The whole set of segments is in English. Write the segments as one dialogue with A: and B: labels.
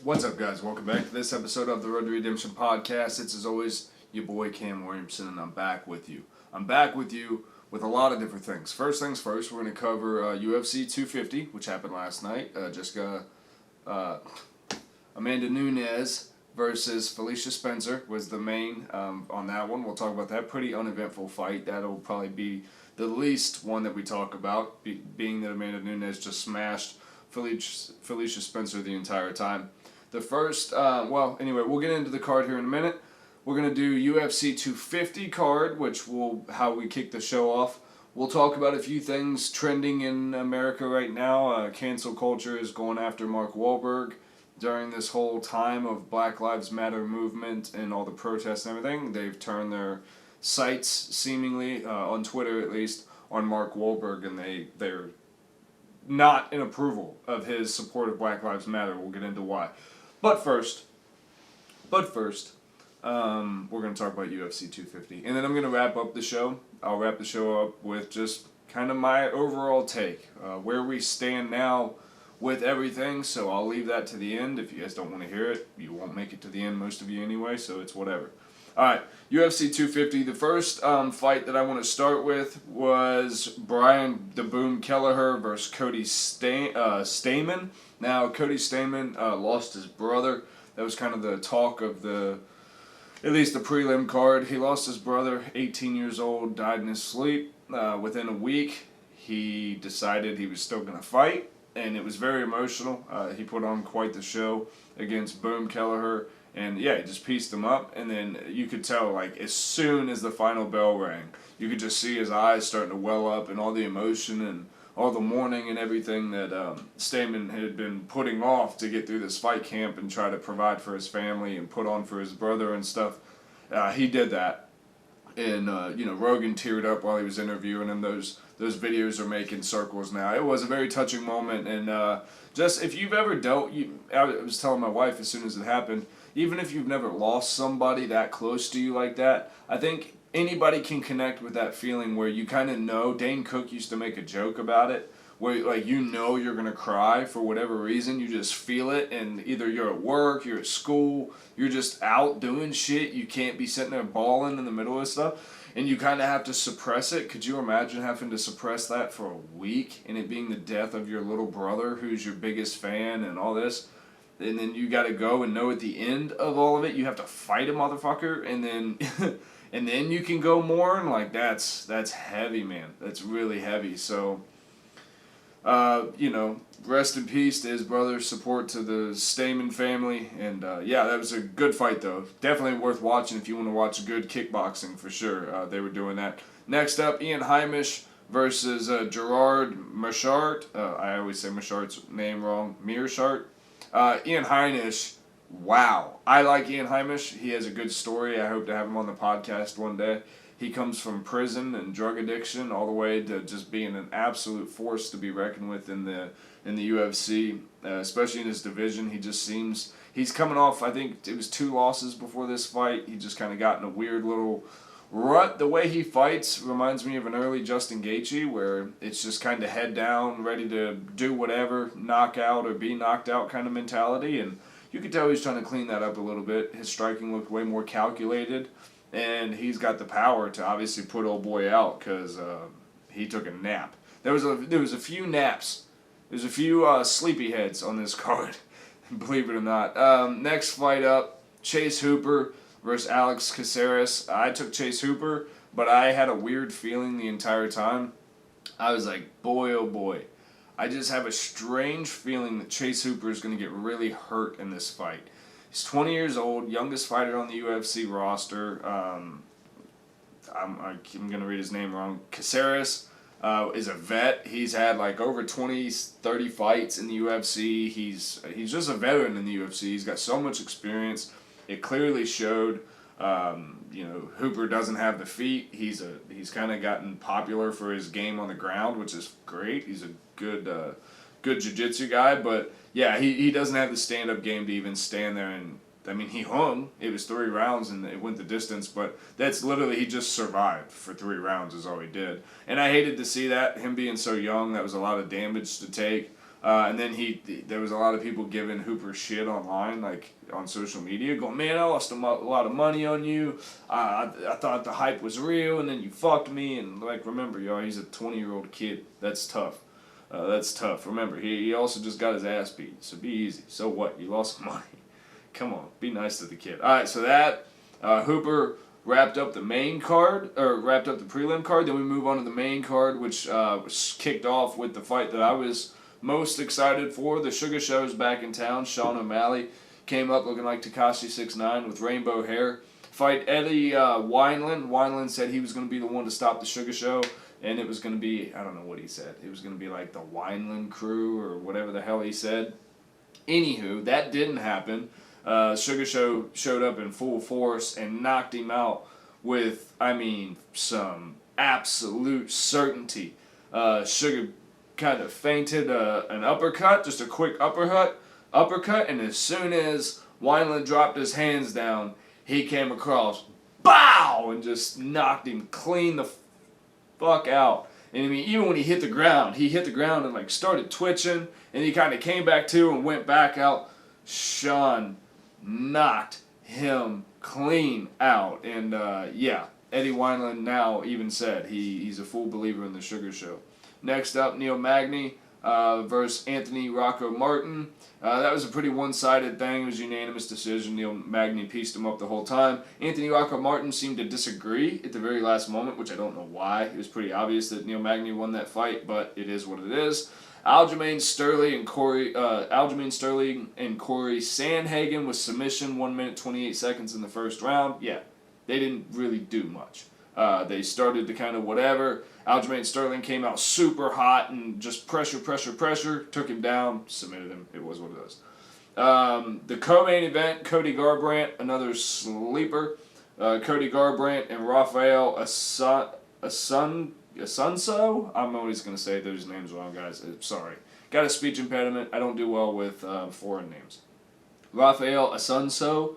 A: What's up, guys? Welcome back to this episode of the Road to Redemption podcast. It's, as always, your boy Cam Williamson, and I'm back with you. I'm back with you with a lot of different things. First things first, we're going to cover UFC 250, which happened last night. Amanda Nunes versus Felicia Spencer was the main on that one. We'll talk about that. Pretty uneventful fight. That'll probably be the least one that we talk about, being that Amanda Nunes just smashed Felicia Spencer the entire time. The first, anyway, we'll get into the card here in a minute. We're going to do UFC 250 card, which will how we kick the show off. We'll talk about a few things trending in America right now. Cancel culture is going after Mark Wahlberg during this whole time of Black Lives Matter movement and all the protests and everything. They've turned their sights, seemingly, on Twitter at least, on Mark Wahlberg, and they're not in approval of his support of Black Lives Matter. We'll get into why. But first, we're going to talk about UFC 250. And then I'm going to wrap up the show. I'll wrap the show up with just kind of my overall take, where we stand now with everything. So I'll leave that to the end. If you guys don't want to hear it, you won't make it to the end, most of you anyway, so it's whatever. Alright, UFC 250. The first fight that I want to start with was Brian "The Boom" Kelleher versus Cody Stamann. Now, Cody Stamann lost his brother. That was kind of the talk of at least the prelim card. He lost his brother, 18 years old, died in his sleep. Within a week, he decided he was still going to fight, and it was very emotional. He put on quite the show against Boom Kelleher. And yeah, it just pieced him up, and then you could tell, like, as soon as the final bell rang, you could just see his eyes starting to well up, and all the emotion and all the mourning and everything that Stamann had been putting off to get through this fight camp and try to provide for his family and put on for his brother and stuff. He did that, and Rogan teared up while he was interviewing him. Those videos are making circles now. It was a very touching moment, and just if you've ever I was telling my wife as soon as it happened, even if you've never lost somebody that close to you like that, I think anybody can connect with that feeling where you kind of know. Dane Cook used to make a joke about it, where you're going to cry for whatever reason. You just feel it, and either you're at work, you're at school, you're just out doing shit. You can't be sitting there bawling in the middle of stuff, and you kind of have to suppress it. Could you imagine having to suppress that for a week, and it being the death of your little brother who's your biggest fan and all this? And then you got to go and know at the end of all of it, you have to fight a motherfucker, and then and then you can go mourn. Like, that's heavy, man. That's really heavy. So, rest in peace to his brother. Support to the Stamann family. And that was a good fight, though. Definitely worth watching if you want to watch good kickboxing, for sure. They were doing that. Next up, Ian Heinisch versus Gerard Meerschaert. I always say Meerschaert's name wrong. Meerschaert. Ian Heinisch, wow. I like Ian Heinisch. He has a good story. I hope to have him on the podcast one day. He comes from prison and drug addiction all the way to just being an absolute force to be reckoned with in the UFC, especially in his division. He just seems, he's coming off, I think it was 2 losses before this fight. He just kind of got in a weird little rut. The way he fights reminds me of an early Justin Gaethje, where it's just kind of head down, ready to do whatever, knock out or be knocked out kind of mentality. And you could tell he's trying to clean that up a little bit. His striking looked way more calculated, and he's got the power to obviously put old boy out because he took a nap. There was a few naps. There's a few sleepyheads on this card, believe it or not. Next fight up, Chase Hooper versus Alex Caceres. I took Chase Hooper, but I had a weird feeling the entire time. I was like, boy, oh boy. I just have a strange feeling that Chase Hooper is going to get really hurt in this fight. He's 20 years old, youngest fighter on the UFC roster. I'm going to read his name wrong. Caceres is a vet. He's had like over 20, 30 fights in the UFC. He's just a veteran in the UFC. He's got so much experience. It clearly showed, Hooper doesn't have the feet. He's kind of gotten popular for his game on the ground, which is great. He's a good jiu-jitsu guy, but yeah, he doesn't have the stand-up game to even stand there and, I mean, he hung. It was 3 rounds and it went the distance, but that's literally, he just survived for 3 rounds is all he did. And I hated to see that, him being so young. That was a lot of damage to take. And then there was a lot of people giving Hooper shit online, like on social media, going, man, I lost a lot of money on you. I thought the hype was real, and then you fucked me. And like, remember, y'all, he's a 20-year-old kid. That's tough. That's tough. Remember, he also just got his ass beat, so be easy. So what? You lost some money. Come on, be nice to the kid. All right, so that Hooper wrapped up the wrapped up the prelim card. Then we move on to the main card, which was kicked off with the fight that I was most excited for. The Sugar Show's back in town. Sean O'Malley came up looking like Tekashi 6ix9ine with rainbow hair. Fight Eddie Wineland. Wineland said he was going to be the one to stop the Sugar Show, and it was going to be, I don't know what he said. It was going to be like the Wineland crew or whatever the hell he said. Anywho, that didn't happen. Sugar Show showed up in full force and knocked him out with, some absolute certainty. Sugar kind of feinted an uppercut, just a quick uppercut, and as soon as Wineland dropped his hands down, he came across, bow, and just knocked him clean the fuck out. And even when he hit the ground and like started twitching, and he kind of came back to and went back out. Sean knocked him clean out, and Eddie Wineland now even said he's a full believer in the Sugar Show. Next up, Neil Magny versus Anthony Rocco Martin. That was a pretty one-sided thing. It was a unanimous decision. Neil Magny pieced him up the whole time. Anthony Rocco Martin seemed to disagree at the very last moment, which I don't know why. It was pretty obvious that Neil Magny won that fight, but it is what it is. Aljamain Sterling and Corey Sandhagen with submission, 1 minute 28 seconds in the first round. Yeah, they didn't really do much. They started to kind of whatever. Aljamain Sterling came out super hot and just pressure, took him down, submitted him. It was what it was. The co-main event, Cody Garbrandt, another sleeper. Cody Garbrandt and Rafael Asunso? I'm always going to say those names wrong, guys. Sorry. Got a speech impediment. I don't do well with foreign names. Rafael Asunso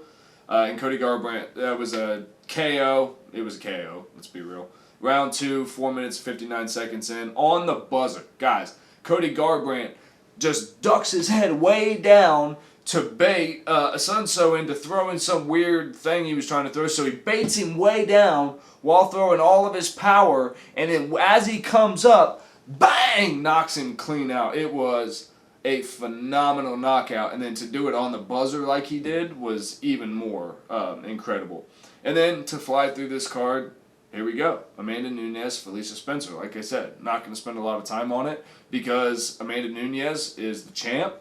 A: and Cody Garbrandt. That was a KO. It was a KO. Let's be real. Round 2, 4 minutes, 59 seconds in. On the buzzer. Guys, Cody Garbrandt just ducks his head way down to bait Asunso into throwing some weird thing he was trying to throw. So he baits him way down while throwing all of his power. And then as he comes up, bang, knocks him clean out. It was a phenomenal knockout. And then to do it on the buzzer like he did was even more incredible. And then to fly through this card, here we go. Amanda Nunes, Felicia Spencer. Like I said, not going to spend a lot of time on it because Amanda Nunes is the champ.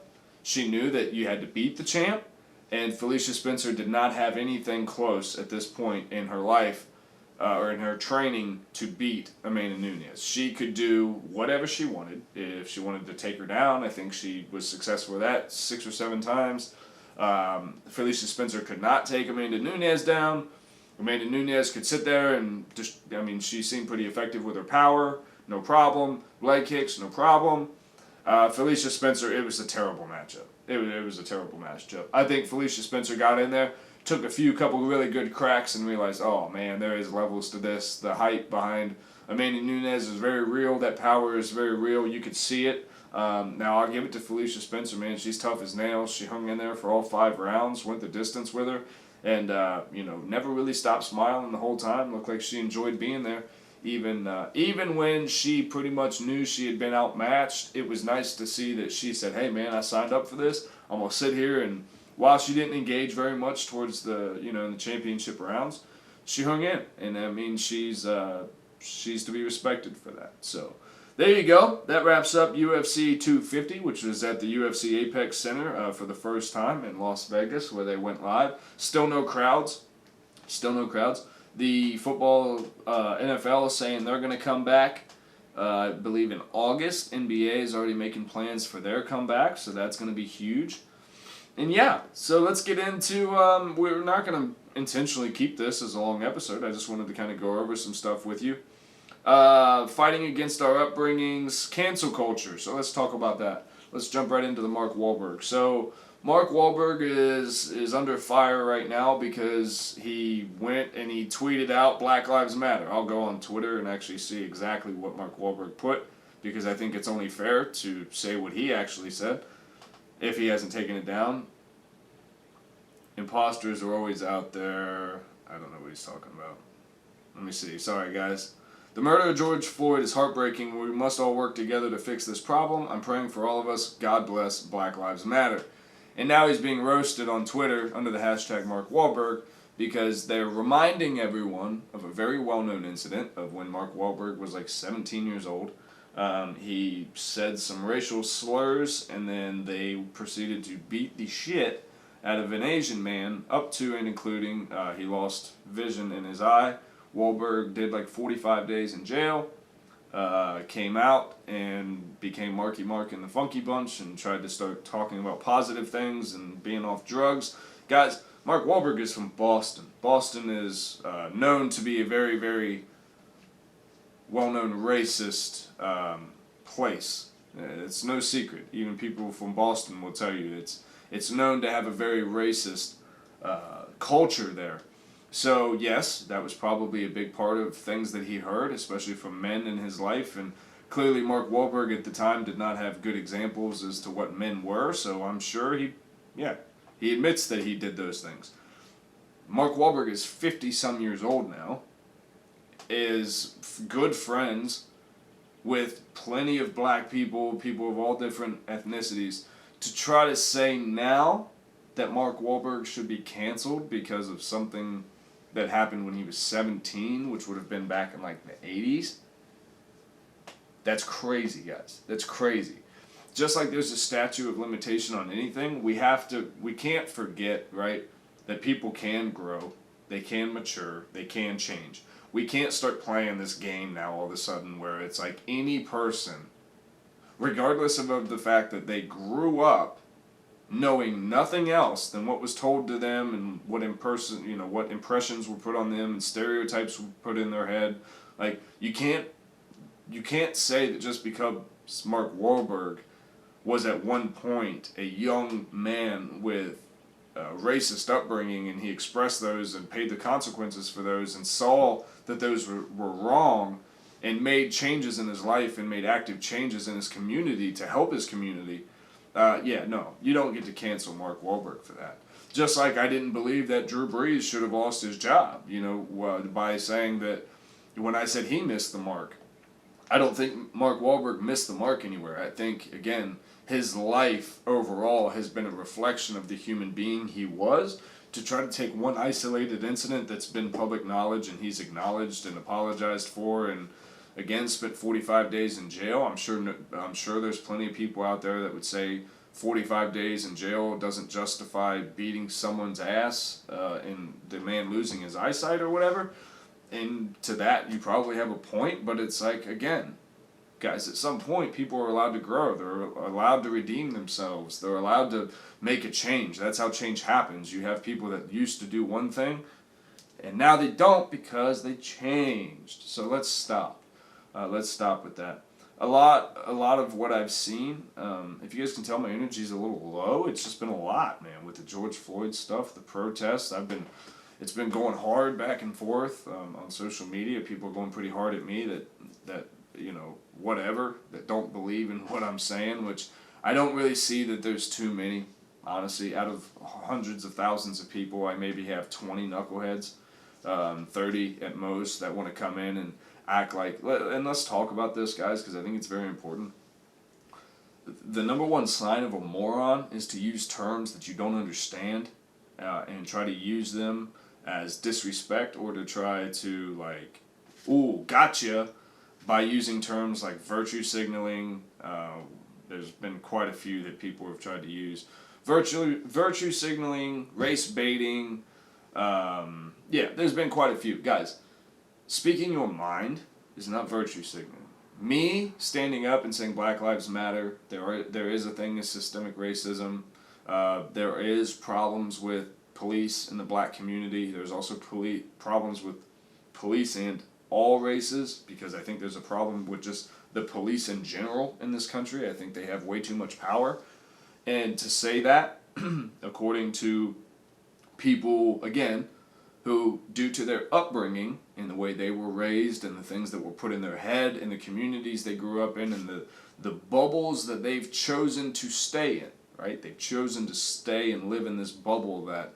A: She knew that you had to beat the champ, and Felicia Spencer did not have anything close at this point in her life or in her training to beat Amanda Nunes. She could do whatever she wanted. If she wanted to take her down, I think she was successful with that 6 or 7 times. Felicia Spencer could not take Amanda Nunes down. Amanda Nunes could sit there and just, she seemed pretty effective with her power, no problem. Leg kicks, no problem. Felicia Spencer, it was a terrible matchup. It was a terrible matchup. I think Felicia Spencer got in there, took a couple really good cracks, and realized, oh man, there is levels to this. The hype behind Amanda Nunes is very real. That power is very real. You could see it. Now, I'll give it to Felicia Spencer, man. She's tough as nails. She hung in there for all 5 rounds, went the distance with her. And, never really stopped smiling the whole time. Looked like she enjoyed being there. Even when she pretty much knew she had been outmatched, it was nice to see that she said, hey, man, I signed up for this. I'm going to sit here. And while she didn't engage very much towards the, in the championship rounds, she hung in. And, she's to be respected for that. So, there you go. That wraps up UFC 250, which was at the UFC Apex Center for the first time in Las Vegas, where they went live. Still no crowds. The football NFL is saying they're going to come back, I believe, in August. NBA is already making plans for their comeback, so that's going to be huge. And yeah, so let's get into, we're not going to intentionally keep this as a long episode. I just wanted to kind of go over some stuff with you. Fighting against our upbringings, cancel culture. So let's talk about that. Let's jump right into the Mark Wahlberg. So Mark Wahlberg is under fire right now because he went and he tweeted out Black Lives Matter. I'll go on Twitter and actually see exactly what Mark Wahlberg put because I think it's only fair to say what he actually said if he hasn't taken it down. Imposters are always out there. I don't know what he's talking about. Let me see. Sorry, guys. The murder of George Floyd is heartbreaking. We must all work together to fix this problem. I'm praying for all of us. God bless. Black Lives Matter. And now he's being roasted on Twitter under the hashtag Mark Wahlberg because they're reminding everyone of a very well-known incident of when Mark Wahlberg was like 17 years old. He said some racial slurs, and then they proceeded to beat the shit out of an Asian man, up to and including he lost vision in his eye. Wahlberg did like 45 days in jail, came out and became Marky Mark in the Funky Bunch and tried to start talking about positive things and being off drugs. Guys, Mark Wahlberg is from Boston. Boston is known to be a very, very well-known racist place. It's no secret. Even people from Boston will tell you it's known to have a very racist culture there. So yes, that was probably a big part of things that he heard, especially from men in his life. And clearly Mark Wahlberg at the time did not have good examples as to what men were, so I'm sure he admits that he did those things. Mark Wahlberg is 50-some years old now, is good friends with plenty of black people, people of all different ethnicities. To try to say now that Mark Wahlberg should be canceled because of something that happened when he was 17, which would have been back in like the 80s, that's crazy, guys. That's crazy. Just like there's a statute of limitation on anything, we can't forget, right, that people can grow, they can mature, they can change. We can't start playing this game now all of a sudden where it's like any person, regardless of the fact that they grew up knowing nothing else than what was told to them and what impressions were put on them and stereotypes were put in their head. Like you can't say that just because Mark Wahlberg was at one point a young man with racist upbringing and he expressed those and paid the consequences for those and saw that those were wrong and made changes in his life and made active changes in his community to help his community. No, you don't get to cancel Mark Wahlberg for that. Just like I didn't believe that Drew Brees should have lost his job, by saying that when I said he missed the mark. I don't think Mark Wahlberg missed the mark anywhere. I think, again, his life overall has been a reflection of the human being he was. To try to take one isolated incident that's been public knowledge and he's acknowledged and apologized for and again spent 45 days in jail. I'm sure there's plenty of people out there that would say 45 days in jail doesn't justify beating someone's ass and the man losing his eyesight or whatever. And to that, you probably have a point, but it's like, again, guys, at some point, people are allowed to grow. They're allowed to redeem themselves. They're allowed to make a change. That's how change happens. You have people that used to do one thing, and now they don't because they changed. So let's stop. Let's stop with that. A lot of what I've seen, if you guys can tell my energy's a little low, it's just been a lot, man, with the George Floyd stuff, the protests. It's been going hard back and forth on social media. People are going pretty hard at me that whatever, that don't believe in what I'm saying, which I don't really see that there's too many. Honestly, out of hundreds of thousands of people, I maybe have 20 knuckleheads, 30 at most, that want to come in and act like, and let's talk about this, guys, because I think it's very important. The number one sign of a moron is to use terms that you don't understand and try to use them as disrespect or to try to like, ooh, gotcha, by using terms like virtue signaling. There's been quite a few that people have tried to use. Virtue signaling, race baiting. There's been quite a few. Guys, speaking your mind is not virtue signaling. Me standing up and saying Black Lives Matter, there is a thing as systemic racism. There is problems with police in the black community. There's also problems with police and all races, because I think there's a problem with just the police in general in this country. I think they have way too much power. And to say that, according to people, again, who, due to their upbringing and the way they were raised and the things that were put in their head and the communities they grew up in and the bubbles that they've chosen to stay in, right? They've chosen to stay and live in this bubble that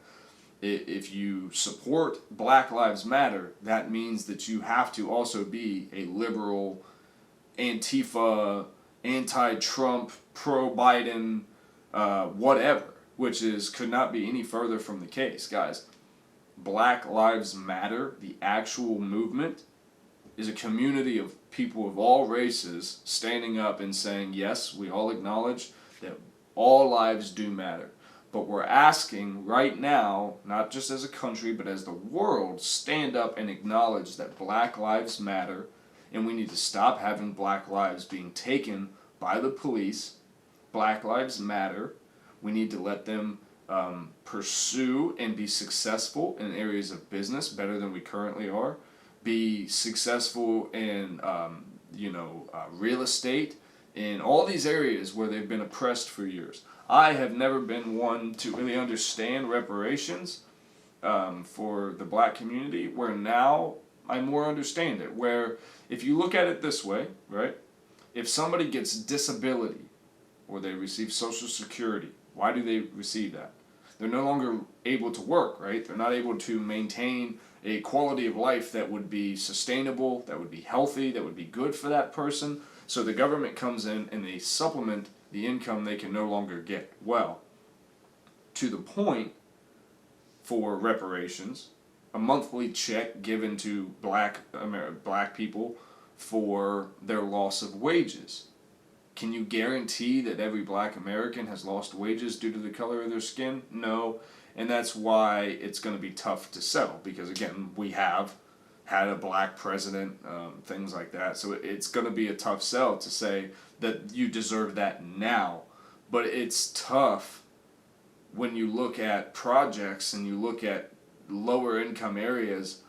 A: if you support Black Lives Matter, that means that you have to also be a liberal, Antifa, anti-Trump, pro-Biden, whatever, which could not be any further from the case, guys. Black Lives Matter, the actual movement, is a community of people of all races standing up and saying, yes, we all acknowledge that all lives do matter. But we're asking right now, not just as a country, but as the world, stand up and acknowledge that Black Lives Matter, and we need to stop having Black lives being taken by the police. Black Lives Matter. We need to let them pursue and be successful in areas of business better than we currently are. Be successful in real estate, in all these areas where they've been oppressed for years. I have never been one to really understand reparations for the black community, where now I more understand it. Where if you look at it this way, right? If somebody gets disability or they receive Social Security, why do they receive that? They're no longer able to work, right? They're not able to maintain a quality of life that would be sustainable, that would be healthy, that would be good for that person. So the government comes in and they supplement the income they can no longer get. Well, to the point for reparations, a monthly check given to black people for their loss of wages. Can you guarantee that every black American has lost wages due to the color of their skin? No. And that's why it's going to be tough to sell, because again, we have had a black president, things like that. So it's going to be a tough sell to say that you deserve that now. But it's tough when you look at projects and you look at lower income areas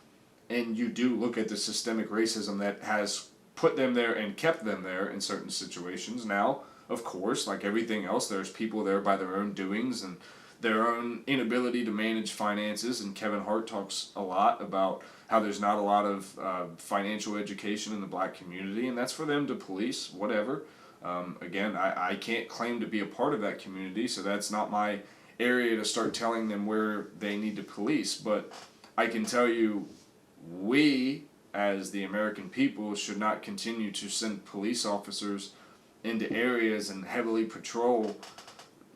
A: and you do look at the systemic racism that has put them there and kept them there in certain situations. Now, of course, like everything else, there's people there by their own doings and their own inability to manage finances, and Kevin Hart talks a lot about how there's not a lot of financial education in the black community, and that's for them to police, whatever. Again, I can't claim to be a part of that community, so that's not my area to start telling them where they need to police, but I can tell you we, as the American people, should not continue to send police officers into areas and heavily patrol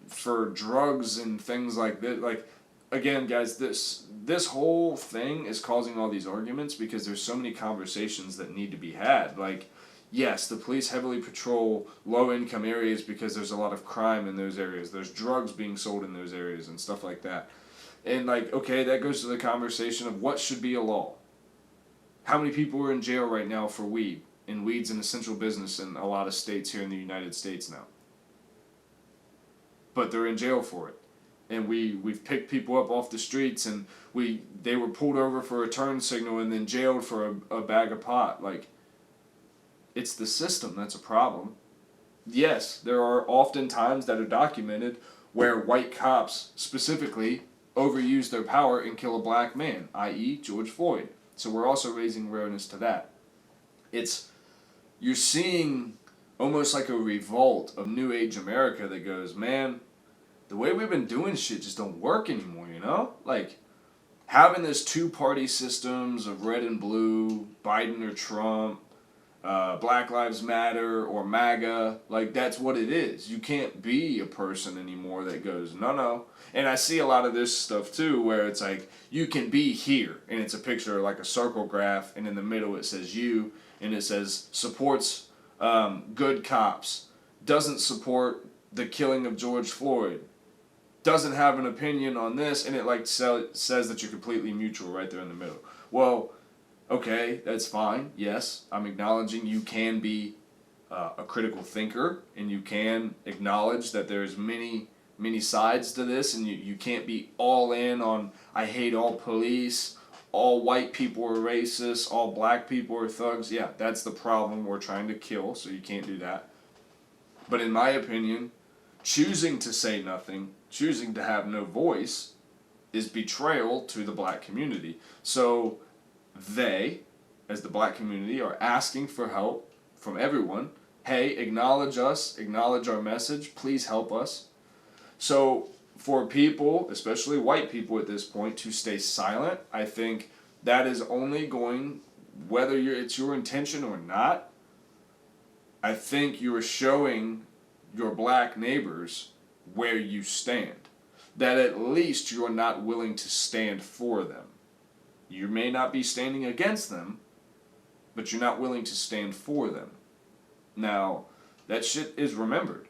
A: for drugs and things like that. Like, again, guys, this whole thing is causing all these arguments because there's so many conversations that need to be had. Like, yes, the police heavily patrol low-income areas because there's a lot of crime in those areas. There's drugs being sold in those areas and stuff like that. And, like, okay, that goes to the conversation of what should be a law. How many people are in jail right now for weed? And weed's an essential business in a lot of states here in the United States now. But they're in jail for it. And we've picked people up off the streets and they were pulled over for a turn signal and then jailed for a bag of pot. Like, it's the system that's a problem. Yes, there are often times that are documented where white cops specifically overuse their power and kill a black man, i.e. George Floyd. So we're also raising awareness to that. You're seeing almost like a revolt of New Age America that goes, man, the way we've been doing shit just don't work anymore, you know? Like, having this two-party systems of red and blue, Biden or Trump, Black Lives Matter or MAGA, like, that's what it is. You can't be a person anymore that goes, no. And I see a lot of this stuff, too, where it's like, you can be here, and it's a picture like a circle graph, and in the middle it says you, and it says supports good cops, doesn't support the killing of George Floyd, doesn't have an opinion on this, and it like says that you're completely mutual right there in the middle. Well, okay, that's fine. Yes, I'm acknowledging you can be a critical thinker, and you can acknowledge that there's many sides to this, and you can't be all in on, I hate all police, all white people are racist, all black people are thugs. Yeah, that's the problem we're trying to kill, so you can't do that. But in my opinion, choosing to say nothing, choosing to have no voice, is betrayal to the black community. So they, as the black community, are asking for help from everyone. Hey, acknowledge us, acknowledge our message, please help us. So for people, especially white people at this point, to stay silent, I think that is only going, whether it's your intention or not, I think you're showing your black neighbors where you stand. That at least you're not willing to stand for them. You may not be standing against them, but you're not willing to stand for them. Now, that shit is remembered.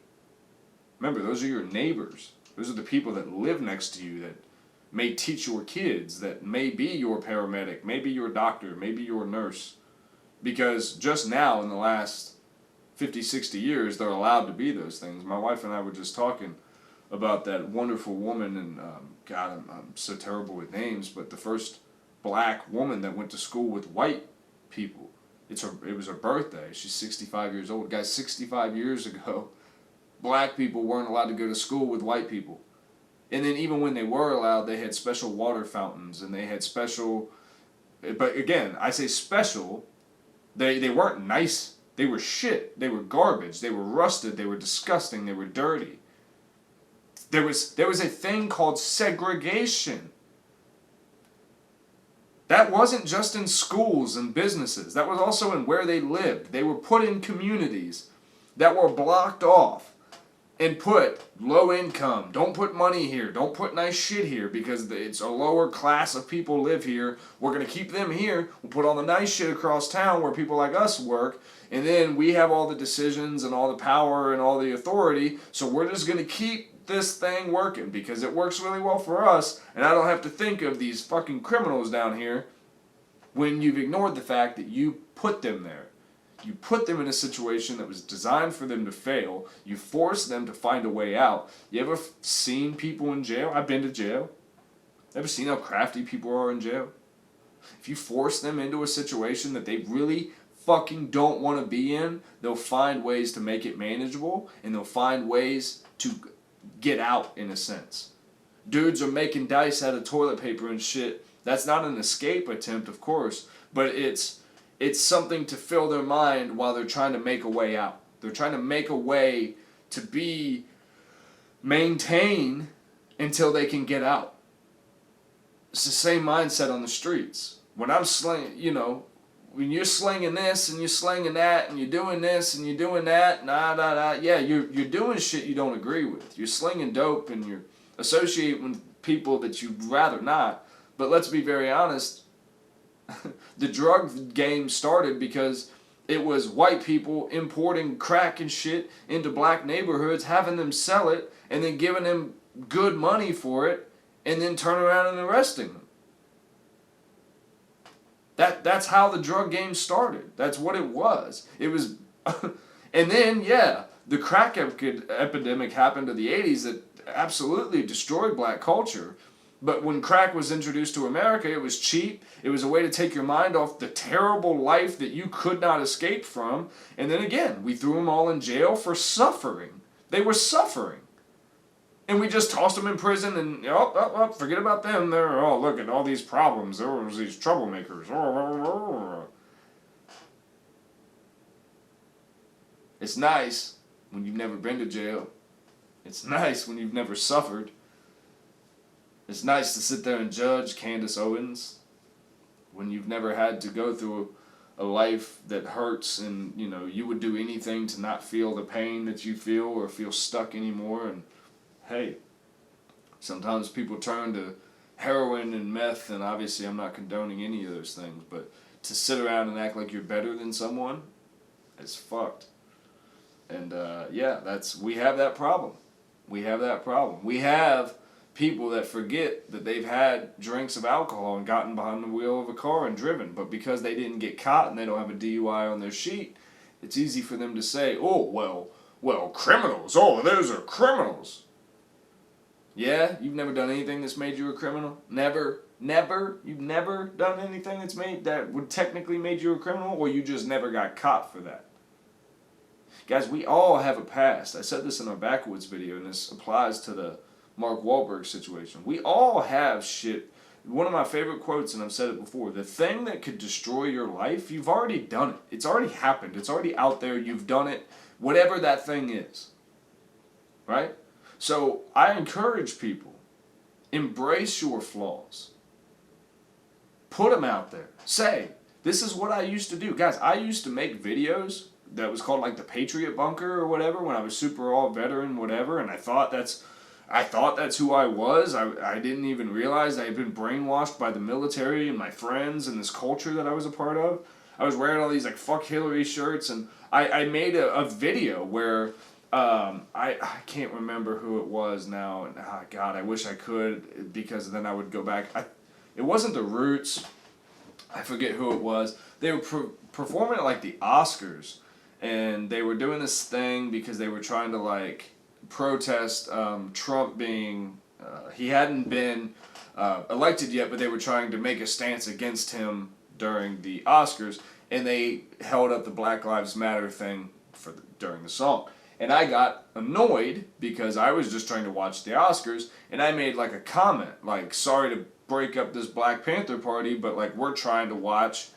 A: Remember, those are your neighbors. Those are the people that live next to you, that may teach your kids, that may be your paramedic, maybe your doctor, maybe your nurse. Because just now, in the last 50, 60 years, they're allowed to be those things. My wife and I were just talking about that wonderful woman, and God, I'm so terrible with names, but the first black woman that went to school with white people. It was her birthday. She's 65 years old. Guys, 65 years ago, black people weren't allowed to go to school with white people. And then even when they were allowed, they had special water fountains, and they had special, but again, I say special, they weren't nice. They were shit. They were garbage. They were rusted. They were disgusting. They were dirty. There was a thing called segregation. That wasn't just in schools and businesses. That was also in where they lived. They were put in communities that were blocked off and put low income. Don't put money here. Don't put nice shit here because it's a lower class of people live here. We're going to keep them here. We'll put all the nice shit across town where people like us work. And then we have all the decisions and all the power and all the authority. So we're just going to keep this thing working because it works really well for us, and I don't have to think of these fucking criminals down here when you've ignored the fact that you put them there. You put them in a situation that was designed for them to fail. You force them to find a way out. You ever seen people in jail? I've been to jail. Ever seen how crafty people are in jail? If you force them into a situation that they really fucking don't want to be in, they'll find ways to make it manageable, and they'll find ways to get out, in a sense. Dudes are making dice out of toilet paper and shit. That's not an escape attempt, of course, but it's something to fill their mind while they're trying to make a way out. They're trying to make a way to maintain until they can get out. It's the same mindset on the streets. When I'm when you're slinging this and you're slinging that and you're doing this and you're doing that, yeah, you're doing shit you don't agree with. You're slinging dope and you're associating with people that you'd rather not. But let's be very honest, the drug game started because it was white people importing crack and shit into black neighborhoods, having them sell it, and then giving them good money for it, and then turn around and arresting them. That's how the drug game started. That's what it was. It was, and then, yeah, the crack epidemic happened in the 80s that absolutely destroyed black culture. But when crack was introduced to America, it was cheap. It was a way to take your mind off the terrible life that you could not escape from. And then again, we threw them all in jail for suffering. They were suffering. And we just tossed them in prison and, forget about them. They're, look at all these problems. There was these troublemakers. It's nice when you've never been to jail. It's nice when you've never suffered. It's nice to sit there and judge Candace Owens when you've never had to go through a life that hurts and, you would do anything to not feel the pain that you feel or feel stuck anymore. And hey, sometimes people turn to heroin and meth, and obviously I'm not condoning any of those things, but to sit around and act like you're better than someone, it's fucked. And we have that problem. We have people that forget that they've had drinks of alcohol and gotten behind the wheel of a car and driven, but because they didn't get caught and they don't have a DUI on their sheet, it's easy for them to say, well, criminals, those are criminals. Yeah, you've never done anything that's made you a criminal? Never? You've never done anything that would technically made you a criminal, or you just never got caught for that? Guys, we all have a past. I said this in our Backwoods video, and this applies to the Mark Wahlberg situation. We all have shit. One of my favorite quotes, and I've said it before, the thing that could destroy your life, you've already done it. It's already happened. It's already out there. You've done it. Whatever that thing is. Right? So I encourage people, embrace your flaws. Put them out there. Say, this is what I used to do. Guys, I used to make videos that was called like the Patriot Bunker or whatever when I was super all veteran, whatever, and I thought that's who I was. I didn't even realize I had been brainwashed by the military and my friends and this culture that I was a part of. I was wearing all these like fuck Hillary shirts, and I made a video where I can't remember who it was now, and God, I wish I could, because then I would go back. It wasn't the Roots. I forget who it was. They were performing at like the Oscars, and they were doing this thing because they were trying to like protest Trump being, he hadn't been elected yet, but they were trying to make a stance against him during the Oscars, and they held up the Black Lives Matter thing during the song. And I got annoyed because I was just trying to watch the Oscars, and I made like a comment, like, sorry to break up this Black Panther party, but like we're trying to watch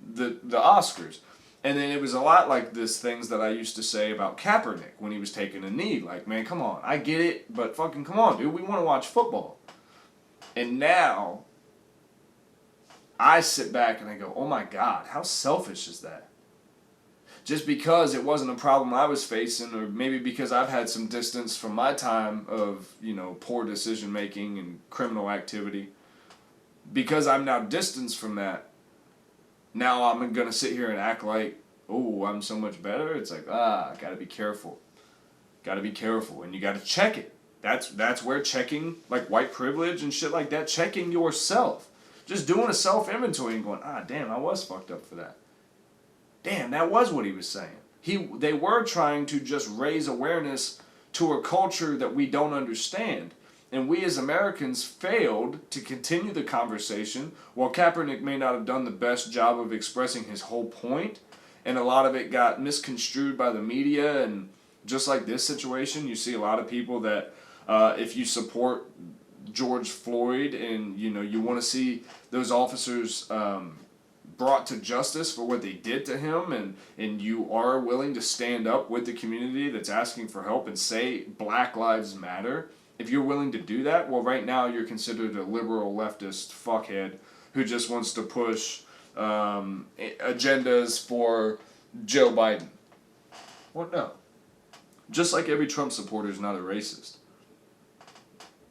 A: the Oscars. And then it was a lot like this things that I used to say about Kaepernick when he was taking a knee. Like, man, come on, I get it, but fucking come on, dude, we want to watch football. And now I sit back and I go, oh my God, how selfish is that? Just because it wasn't a problem I was facing, or maybe because I've had some distance from my time of, poor decision making and criminal activity, because I'm now distanced from that, now I'm going to sit here and act like, oh, I'm so much better. It's like, gotta be careful. Gotta be careful, and you gotta check it. That's where checking, like white privilege and shit like that, checking yourself. Just doing a self-inventory and going, damn, I was fucked up for that. Damn, that was what he was saying. They were trying to just raise awareness to a culture that we don't understand. And we as Americans failed to continue the conversation. While Kaepernick may not have done the best job of expressing his whole point, and a lot of it got misconstrued by the media, and just like this situation, you see a lot of people that if you support George Floyd and you want to see those officers brought to justice for what they did to him, and you are willing to stand up with the community that's asking for help and say Black Lives Matter, if you're willing to do that, well, right now you're considered a liberal leftist fuckhead who just wants to push agendas for Joe Biden. Well, no. Just like every Trump supporter is not a racist.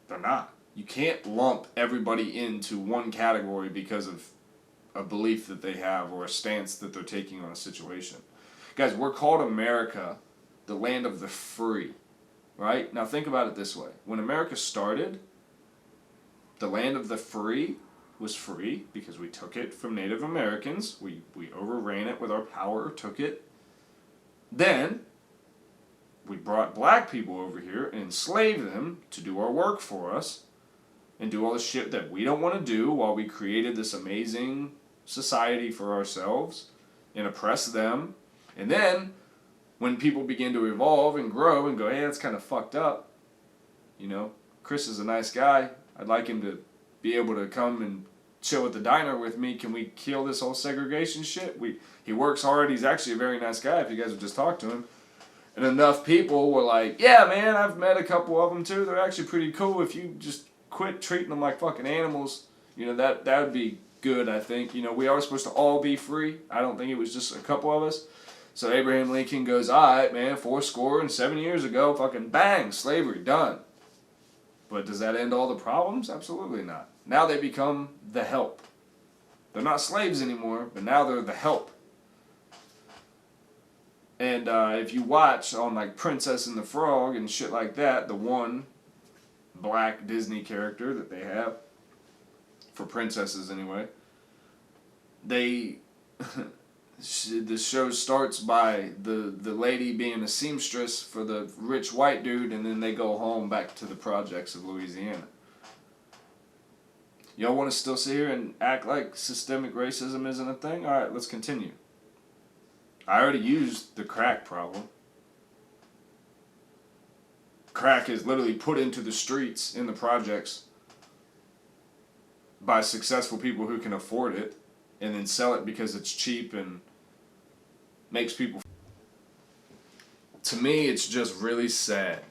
A: They're not. You can't lump everybody into one category because of a belief that they have or a stance that they're taking on a situation. Guys, we're called America, the land of the free. Right? Now think about it this way. When America started, the land of the free was free because we took it from Native Americans. We overran it with our power, took it. Then we brought black people over here and enslaved them to do our work for us and do all the shit that we don't want to do while we created this amazing society for ourselves and oppress them. And then when people begin to evolve and grow and go, hey, that's kind of fucked up. Chris is a nice guy. I'd like him to be able to come and chill at the diner with me. Can we kill this whole segregation shit? He works hard. He's actually a very nice guy if you guys would just talk to him. And enough people were like, yeah, man, I've met a couple of them too. They're actually pretty cool. If you just quit treating them like fucking animals, that would be good, I think. We are supposed to all be free. I don't think it was just a couple of us. So Abraham Lincoln goes, all right, man, 7 years ago, fucking bang, slavery, done. But does that end all the problems? Absolutely not. Now they become the help. They're not slaves anymore, but now they're the help. And if you watch on like Princess and the Frog and shit like that, the one black Disney character that they have, for princesses anyway, the show starts by the lady being a seamstress for the rich white dude, and then they go home back to the projects of Louisiana. Y'all want to still sit here and act like systemic racism isn't a thing? Alright, let's continue. I already used the crack problem. crack is literally put into the streets in the projects by successful people who can afford it, and then sell it because it's cheap and makes people. To me, it's just really sad.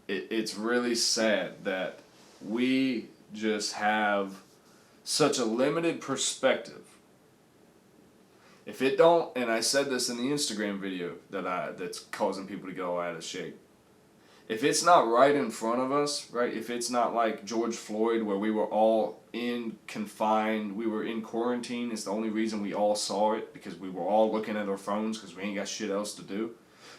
A: It's really sad that we just have such a limited perspective. If it don't, and I said this in the Instagram video that's causing people to get all out of shape. If it's not right in front of us, right? If it's not like George Floyd, where we were all confined, we were in quarantine. It's the only reason we all saw it, because we were all looking at our phones because we ain't got shit else to do.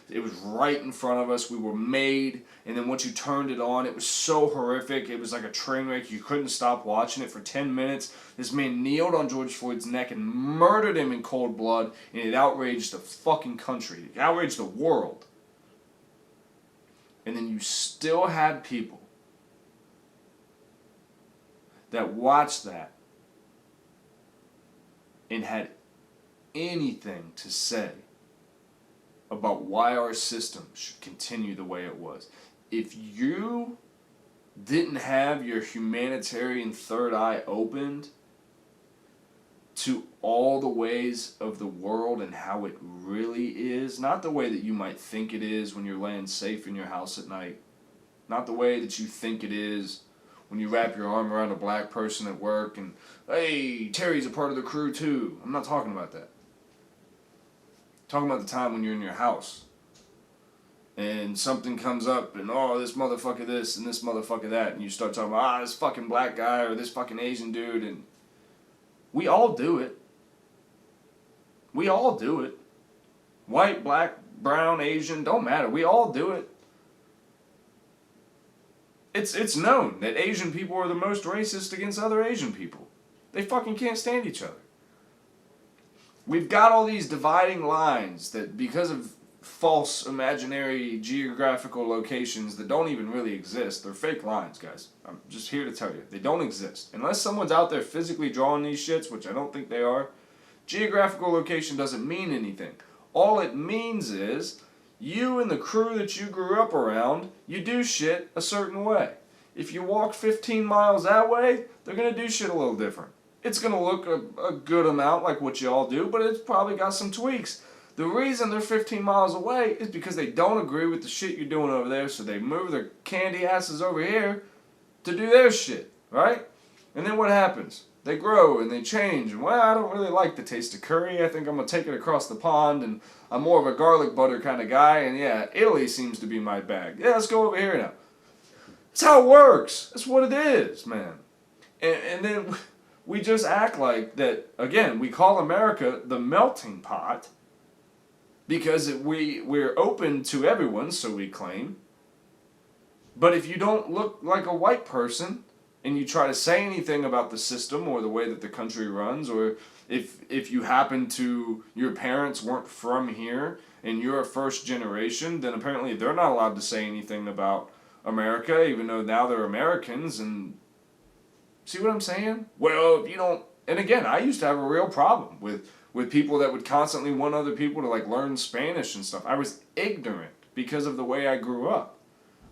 A: It was right in front of us. We were made, and then once you turned it on, it was so horrific. It was like a train wreck. You couldn't stop watching it for 10 minutes. This man kneeled on George Floyd's neck and murdered him in cold blood, and it outraged the fucking country. It outraged the world. And then you still had people that watched that and had anything to say about why our system should continue the way it was. If you didn't have your humanitarian third eye opened to all the ways of the world and how it really is, not the way that you might think it is when you're laying safe in your house at night, not the way that you think it is when you wrap your arm around a black person at work and, hey, Terry's a part of the crew too. I'm not talking about that. I'm talking about the time when you're in your house and something comes up and, oh, this motherfucker this and this motherfucker that, and you start talking about, this fucking black guy or this fucking Asian dude, and we all do it. We all do it. White, black, brown, Asian, don't matter. We all do it. It's known that Asian people are the most racist against other Asian people. They fucking can't stand each other. We've got all these dividing lines that, because of false imaginary geographical locations that don't even really exist, they're fake lines, guys. I'm just here to tell you, they don't exist. Unless someone's out there physically drawing these shits, which I don't think they are, geographical location doesn't mean anything. All it means is you and the crew that you grew up around, you do shit a certain way. If you walk 15 miles that way, they're going to do shit a little different. It's going to look a good amount like what you all do, but it's probably got some tweaks. The reason they're 15 miles away is because they don't agree with the shit you're doing over there, so they move their candy asses over here to do their shit, right? And then what happens? They grow and they change. And, well, I don't really like the taste of curry. I think I'm going to take it across the pond, and I'm more of a garlic butter kind of guy, and yeah, Italy seems to be my bag. Yeah, let's go over here now. That's how it works. That's what it is, man. And then we just act like that, again, we call America the melting pot because we're open to everyone, so we claim. But if you don't look like a white person and you try to say anything about the system or the way that the country runs, or if you happen to, your parents weren't from here and you're a first generation, then apparently they're not allowed to say anything about America, even though now they're Americans. And see what I'm saying? Well, if you don't, and again, I used to have a real problem with people that would constantly want other people to like learn Spanish and stuff. I was ignorant because of the way I grew up.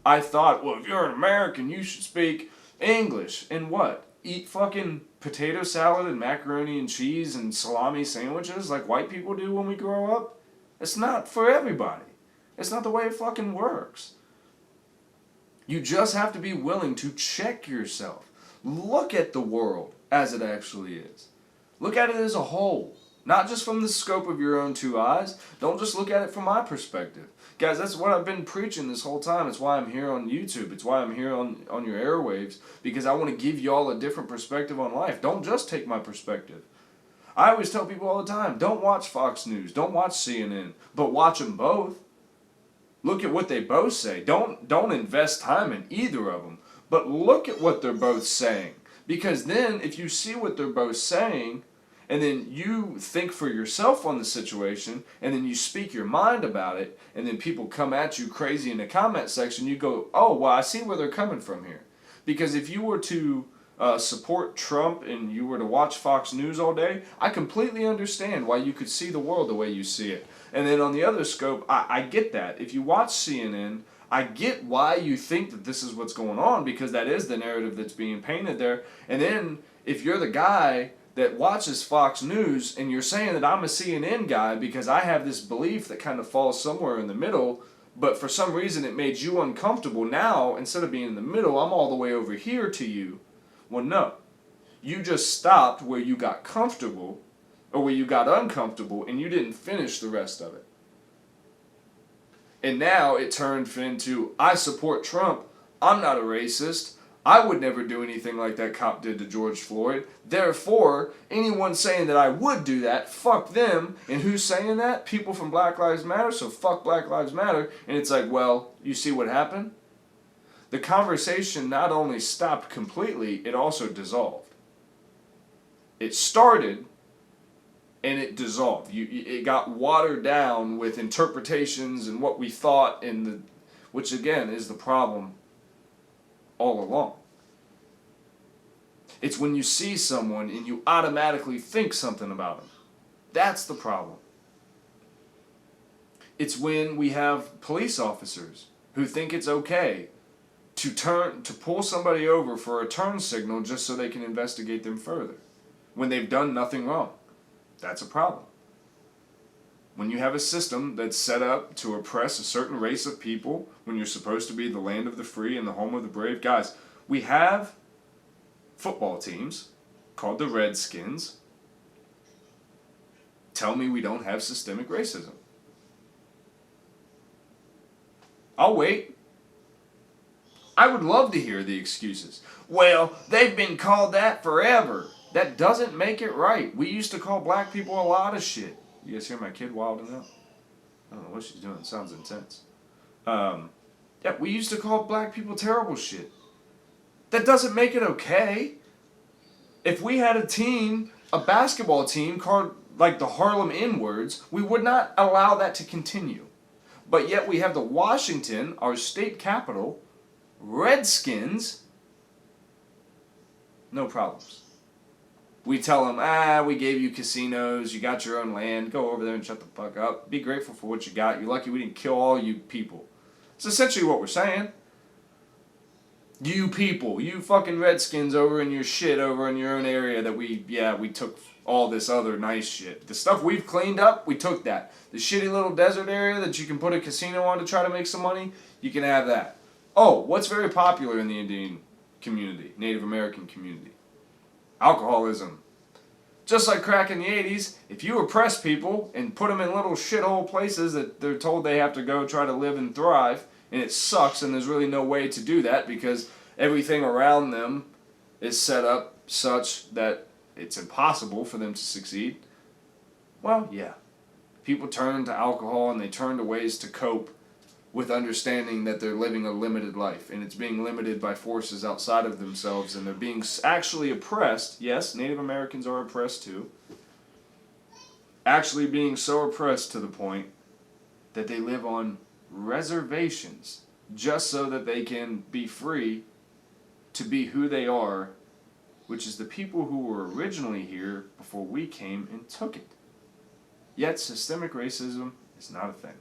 A: I thought, well, if you're an American, you should speak English. And what? Eat fucking potato salad and macaroni and cheese and salami sandwiches like white people do when we grow up? It's not for everybody. It's not the way it fucking works. You just have to be willing to check yourself. Look at the world as it actually is. Look at it as a whole. Not just from the scope of your own two eyes. Don't just look at it from my perspective. Guys, that's what I've been preaching this whole time. It's why I'm here on YouTube. It's why I'm here on your airwaves. Because I want to give y'all a different perspective on life. Don't just take my perspective. I always tell people all the time, don't watch Fox News. Don't watch CNN. But watch them both. Look at what they both say. Don't invest time in either of them. But look at what they're both saying. Because then, if you see what they're both saying, and then you think for yourself on the situation, and then you speak your mind about it, and then people come at you crazy in the comment section, you go, oh, well, I see where they're coming from here. Because if you were to support Trump and you were to watch Fox News all day, I completely understand why you could see the world the way you see it. And then on the other scope, I get that. If you watch CNN, I get why you think that this is what's going on, because that is the narrative that's being painted there. And then if you're the guy that watches Fox News and you're saying that I'm a CNN guy because I have this belief that kind of falls somewhere in the middle, but for some reason it made you uncomfortable, now instead of being in the middle, I'm all the way over here to you. Well, no. You just stopped where you got comfortable or where you got uncomfortable, and you didn't finish the rest of it. And now it turned into, I support Trump, I'm not a racist, I would never do anything like that cop did to George Floyd, therefore, anyone saying that I would do that, fuck them. And who's saying that? People from Black Lives Matter, so fuck Black Lives Matter. And it's like, well, you see what happened? The conversation not only stopped completely, it also dissolved. It started, and it dissolved. It got watered down with interpretations and what we thought, which again is the problem all along. It's when you see someone and you automatically think something about them. That's the problem. It's when we have police officers who think it's okay to pull somebody over for a turn signal just so they can investigate them further, when they've done nothing wrong. That's a problem. When you have a system that's set up to oppress a certain race of people, when you're supposed to be the land of the free and the home of the brave. Guys, we have football teams called the Redskins. Tell me we don't have systemic racism. I'll wait. I would love to hear the excuses. Well, they've been called that forever. That doesn't make it right. We used to call black people a lot of shit. You guys hear my kid wilding out? I don't know what she's doing. It sounds intense. Yeah, we used to call black people terrible shit. That doesn't make it okay. If we had a team, a basketball team called like the Harlem N-words, we would not allow that to continue. But yet we have the Washington, our state capital, Redskins, no problems. We tell them, we gave you casinos, you got your own land, go over there and shut the fuck up. Be grateful for what you got. You're lucky we didn't kill all you people. It's essentially what we're saying. You people, you fucking Redskins over in your shit over in your own area that we took all this other nice shit. The stuff we've cleaned up, we took that. The shitty little desert area that you can put a casino on to try to make some money, you can have that. Oh, what's very popular in the Indian community, Native American community? Alcoholism. Just like crack in the 80s, if you oppress people and put them in little shithole places that they're told they have to go try to live and thrive, and it sucks and there's really no way to do that because everything around them is set up such that it's impossible for them to succeed, well, yeah. People turn to alcohol and they turn to ways to cope with understanding that they're living a limited life, and it's being limited by forces outside of themselves, and they're being actually oppressed. Yes, Native Americans are oppressed too. Actually being so oppressed to the point that they live on reservations just so that they can be free to be who they are, which is the people who were originally here before we came and took it. Yet systemic racism is not a thing.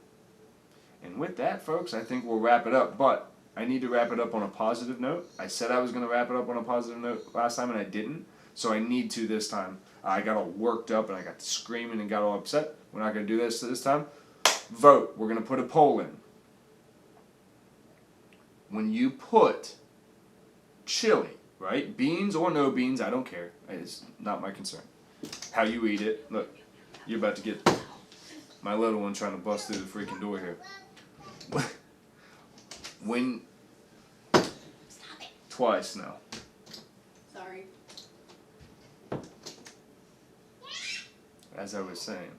A: And with that, folks, I think we'll wrap it up. But I need to wrap it up on a positive note. I said I was going to wrap it up on a positive note last time, and I didn't. So I need to this time. I got all worked up, and I got screaming and got all upset. We're not going to do this time. Vote. We're going to put a poll in. When you put chili, right? Beans or no beans, I don't care. It's not my concern. How you eat it. Look, you're about to get my little one trying to bust through the freaking door here. When
B: Stop it.
A: Twice now.
B: Sorry.
A: As I was saying,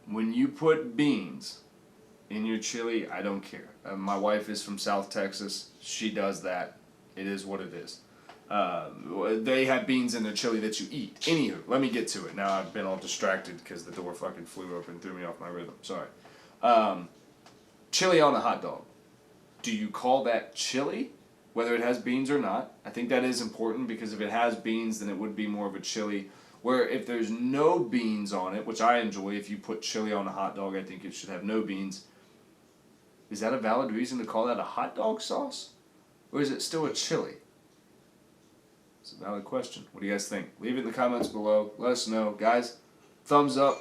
A: when you put beans in your chili, I don't care. My wife is from South Texas. She does that. It is what it is. They have beans in their chili that you eat. Anywho, let me get to it. Now I've been all distracted because the door fucking flew open and threw me off my rhythm. Sorry. Chili on a hot dog. Do you call that chili, whether it has beans or not? I think that is important because if it has beans, then it would be more of a chili. Where if there's no beans on it, which I enjoy, if you put chili on a hot dog, I think it should have no beans. Is that a valid reason to call that a hot dog sauce? Or is it still a chili? It's a valid question. What do you guys think? Leave it in the comments below. Let us know. Guys, thumbs up,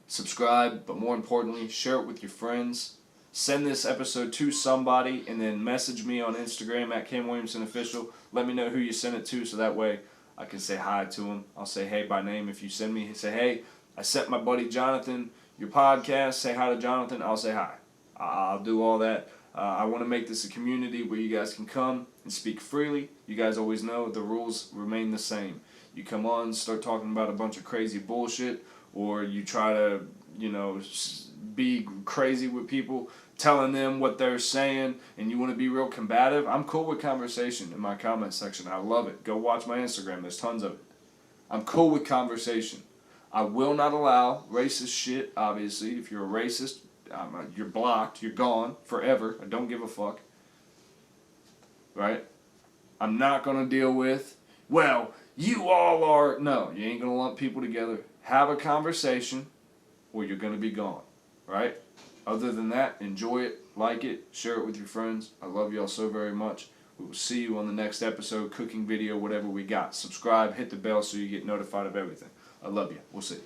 A: subscribe, but more importantly, share it with your friends. Send this episode to somebody and then message me on Instagram at @CamWilliamsonOfficial. Let me know who you sent it to so that way I can say hi to them. I'll say hey by name. If you send me, say hey, I sent my buddy Jonathan your podcast. Say hi to Jonathan. I'll say hi. I'll do all that. I want to make this a community where you guys can come and speak freely. You guys always know the rules remain the same. You come on, start talking about a bunch of crazy bullshit, or you try to, be crazy with people, telling them what they're saying, and you want to be real combative. I'm cool with conversation in my comment section. I love it. Go watch my Instagram. There's tons of it. I'm cool with conversation. I will not allow racist shit, obviously. If you're a racist, you're blocked. You're gone forever. I don't give a fuck. Right? I'm not going to deal with, well, you all are. No, you ain't going to lump people together. Have a conversation or you're going to be gone. Right? Other than that, enjoy it, like it, share it with your friends. I love y'all so very much. We will see you on the next episode, cooking video, whatever we got. Subscribe, hit the bell so you get notified of everything. I love you. We'll see you.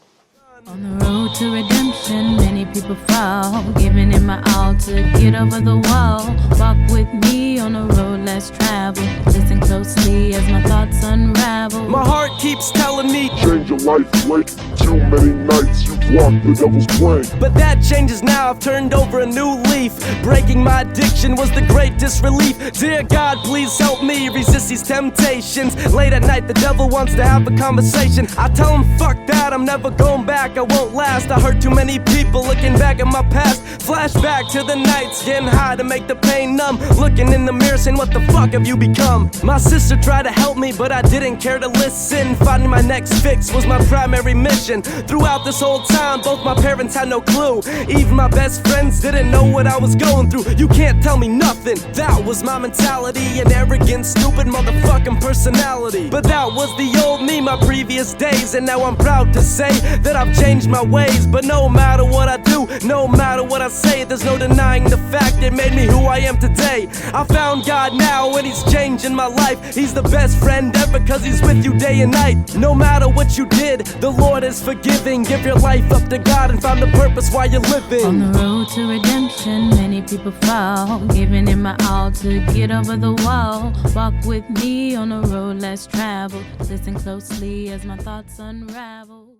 C: On the road to redemption, many people fall, giving it my all to get over the wall. Walk with me on the road less traveled. Listen closely as my thoughts unravel.
D: My heart keeps telling me,
E: change your life late. Too many nights you've walked the devil's plane.
D: but that changes now. I've turned over a new leaf. Breaking my addiction was the greatest relief. Dear God, please help me resist these temptations. Late at night, the devil wants to have a conversation. I tell him, fuck that, I'm never going back. I won't last. I hurt too many people looking back at my past. Flashback to the nights, getting high to make the pain numb. Looking in the mirror saying, what the fuck have you become? My sister tried to help me, but I didn't care to listen. Finding my next fix was my primary mission. Throughout this whole time, both my parents had no clue. Even my best friends didn't know what I was going through. You can't tell me nothing. That was my mentality, an arrogant, stupid motherfucking personality. But that was the old me, my previous days. And now I'm proud to say that I've changed my ways. But no matter what I do, no matter what I say, there's no denying the fact it made me who I am today. I found God now and he's changing my life. He's the best friend ever cause he's with you day and night. No matter what you did, the Lord is forgiving. Give your life up to God and find the purpose while you're living.
C: On the road to redemption, many people fall, giving it my all to get over the wall. Walk with me on the road less traveled. Listen closely as my thoughts unravel.